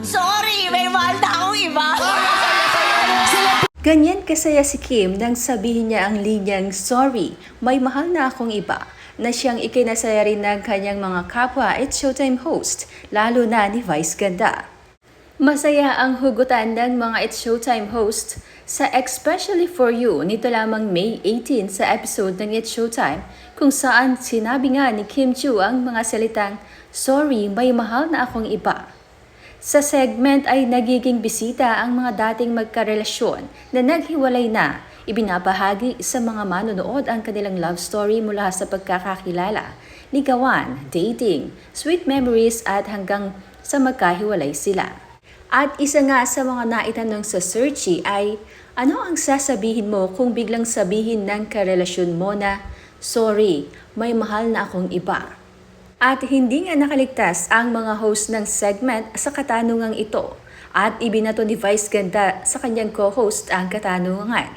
Sorry, may mahal na akong iba. Ganyan kasaya si Kim nang sabihin niya ang linyang, "Sorry, may mahal na akong iba," na siyang ikinasaya rin ng kanyang mga kapwa It's Showtime host, lalo na ni Vice Ganda. Masaya ang hugutan ng mga It's Showtime host sa Especially For You nito lamang May 18 sa episode ng It's Showtime kung saan sinabi nga ni Kim Chiu ang mga salitang, "Sorry, may mahal na akong iba." Sa segment ay nagiging bisita ang mga dating magkarelasyon na naghiwalay na. Ibinabahagi sa mga manonood ang kanilang love story mula sa pagkakakilala, ligawan, dating, sweet memories at hanggang sa magkahiwalay sila. At isa nga sa mga naitanong sa searchy ay, ano ang sasabihin mo kung biglang sabihin ng karelasyon mo na, "Sorry, may mahal na akong iba"? At hindi nga nakaligtas ang mga host ng segment sa katanungang ito at ibinato ni Vice Ganda sa kanyang co-host ang katanungan.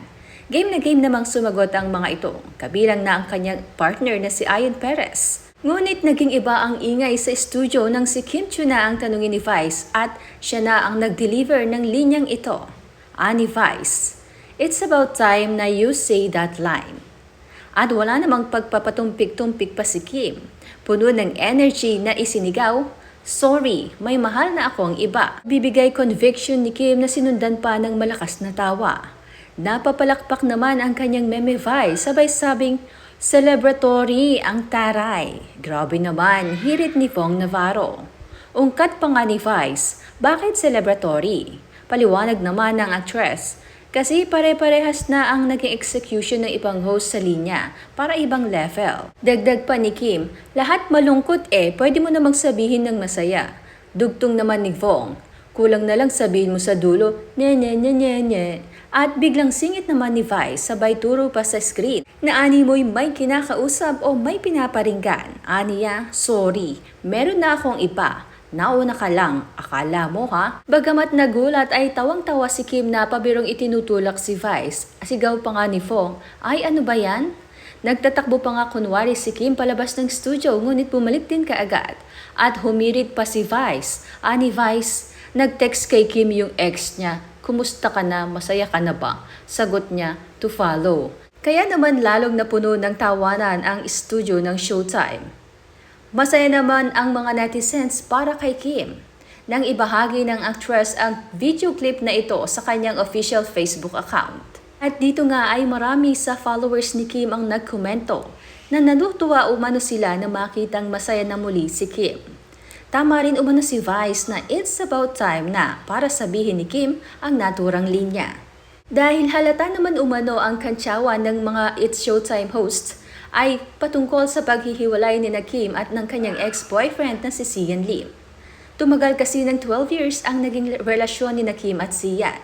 Game na game namang sumagot ang mga ito, kabilang na ang kanyang partner na si Ian Perez. Ngunit naging iba ang ingay sa studio nang si Kim Chiu na ang tanungin ni Vice at siya na ang nag-deliver ng linyang ito. Ani Vice, "It's about time na you say that line." At wala namang pagpapatumpik-tumpik pa si Kim. Puno ng energy na isinigaw, "Sorry, may mahal na akong iba." Bibigay conviction ni Kim na sinundan pa ng malakas na tawa. Napapalakpak naman ang kanyang meme Vice, sabay sabing, "Celebratory ang taray." Grabe naman, hirit ni Fong Navarro. Ungkat pa nga ni Vice, bakit celebratory? Paliwanag naman ng actress, kasi pare-parehas na ang naging execution ng ibang host sa linya para ibang level. Dagdag pa ni Kim, "Lahat malungkot pwede mo namang sabihin ng masaya." Dugtong naman ni Fong, "Kulang na lang sabihin mo sa dulo, nye nye nye nye nye." At biglang singit naman ni Vice sabay turo pa sa screen na ani mo'y may kinakausap o may pinaparinggan. Aniya, "Sorry, meron na akong iba. Nauna ka lang, akala mo ha?" Bagamat nagulat ay tawang-tawa si Kim na pabirong itinutulak si Vice. Sigaw pa nga ni Fong, "Ay ano ba yan?" Nagtatakbo pa nga kunwari si Kim palabas ng studio ngunit bumalik din kaagad. At humirit pa si Vice. Ani Vice, nag-text kay Kim yung ex niya, "Kumusta ka na? Masaya ka na ba?" Sagot niya, "To follow." Kaya naman lalong napuno ng tawanan ang studio ng Showtime. Masaya naman ang mga netizens para kay Kim nang ibahagi ng actress ang video clip na ito sa kanyang official Facebook account. At dito nga ay marami sa followers ni Kim ang nagkomento na natutuwa umano sila na makitang masaya na muli si Kim. Tama rin umano si Vice na it's about time na para sabihin ni Kim ang naturang linya. Dahil halata naman umano ang kantsawa ng mga It's Showtime hosts ay patungkol sa paghihiwalay ni Kim at ng kanyang ex-boyfriend na si Sian Lim. Tumagal kasi ng 12 years ang naging relasyon ni Kim at Sian.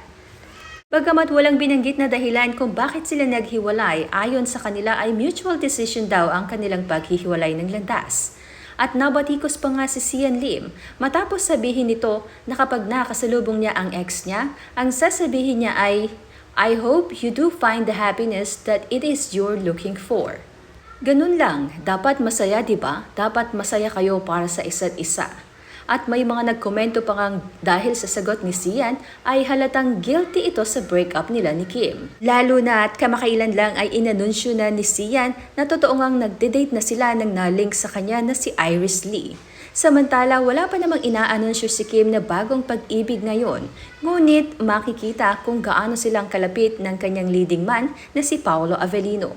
Bagamat walang binanggit na dahilan kung bakit sila naghiwalay, ayon sa kanila ay mutual decision daw ang kanilang paghihiwalay ng landas. At nabatikos pa nga si Sian Lim matapos sabihin nito na kapag nakasalubong niya ang ex niya, ang sasabihin niya ay, "I hope you do find the happiness that it is you're looking for." Ganun lang, dapat masaya 'di ba? Dapat masaya kayo para sa isa't isa. At may mga nagkomento pa ngang dahil sa sagot ni Sian ay halatang guilty ito sa breakup nila ni Kim. Lalo na at kamakailan lang ay inanunsyo na ni Sian na totoo ngang nagde-date na sila nang nalink sa kanya na si Iris Lee. Samantala wala pa namang inaanunsyo si Kim na bagong pag-ibig ngayon. Ngunit makikita kung gaano silang kalapit ng kanyang leading man na si Paolo Avellino.